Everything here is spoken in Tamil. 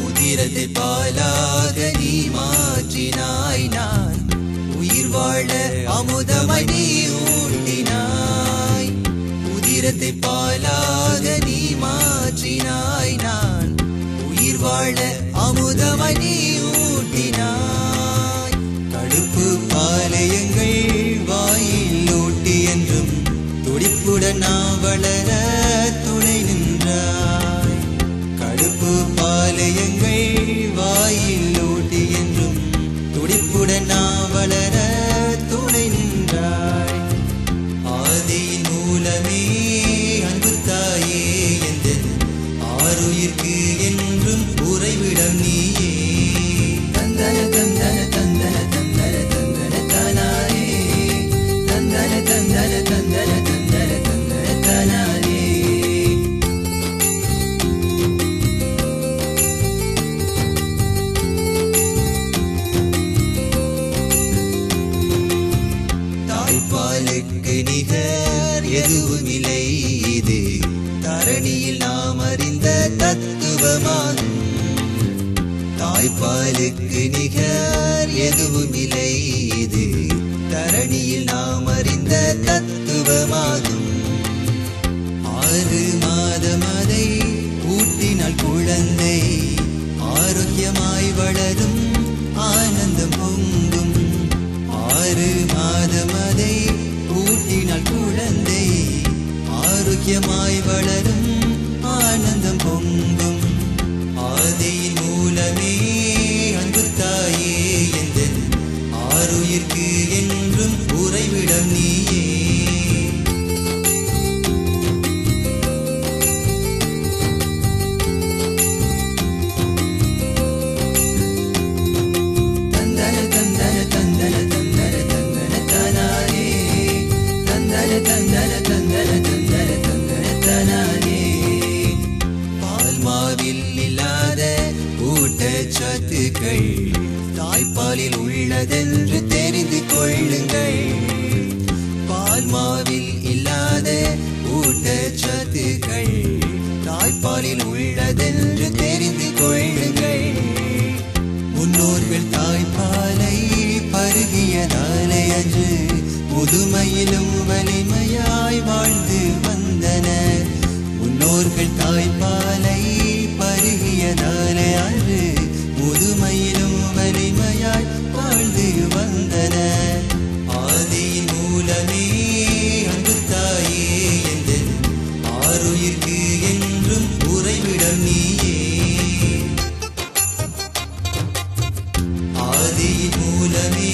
உதிரத்தை பாலாக நீ மாற்றினாய் நான் உயிர் வாழ அமுதமாய் நீ ஊட்டினாய் உதிரத்தை பாலாக நீ மாற்றினாய் நான் உயிர் வாழ அமுதமாய் நீ ஊட்டினாய் கடுப்பு பாளையங்கள் வாயில் ஊட்டி என்றும் துடிப்புடன் நான் வளர துணை நின்றாய் கடுப்பு பாளையங்கள் வாயில் ஊட்டி என்றும் துடிப்புடன் நான் வளர துணை நின்றாய் ஆதியின் மூலமே அன்பு தாயே எந்த ஆருயிர்க்கு என்றும் உறைவிடம் நீயே தந்தன தந்தன தந்தன தந்தன தந்தன தானாயே தந்தன தந்தன தந்தன தந்தன தந்தன தானாயே தாய்ப்பாலுக்கு நிகர் எதுவும் இல்லை இது தரணியில் நாம் அறிந்த தத்துவமாகும் தாய்ப்பாலுக்கு நிகர் எதுவும் இல்லை இது தரணியில் நாம் அறிந்த தத்துவமாகும் 6 மாதம் அதை ஊட்டினால் குழந்தை ஆரோக்கியமாய் வளரும் ஆனந்தம் பொங்கும் 6 மாதம் அதை ஊட்டினால் குழந்தை ஆரோக்கியமாய் வளரும் ஆனந்தம் பொங்கும் ஆதியின் மூலமே அன்பு தாயே எந்த ஆருயிர்க்கு என்றும் உறைவிடம் நீயே தந்தன தந்தன தந்தன தந்தன தந்தன தானாயே தந்தன தந்தன தந்தன தந்தன தந்தன தானாயே பால்மாவில் இல்லாத ஊட்டச்சத்துக்கள் தாய்ப்பாலில் உள்ளதென்று தெரிந்து கொள்ளுங்கள் பால்மாவில் இல்லாத ஊட்டச்சத்துக்கள் தாய்ப்பாலில் உள்ளதென்று தெரிந்து கொள்ளுங்கள் முன்னோர்கள் தாய்ப்பாலை பருகியதாலே அன்று முதுமையிலும் வலிமையாய் வாழ்ந்து வந்தனர் முன்னோர்கள் தாய்ப்பாலை பருகியதாலே அன்று முதுமையிலும் வலிமையாய் வாழ்ந்து வந்தனர் ஆதியின் மூலமே அன்பு தாயே எந்த ஆருயிர்க்கு என்றும் உறைவிடம் நீயே ஆதியின் மூலமே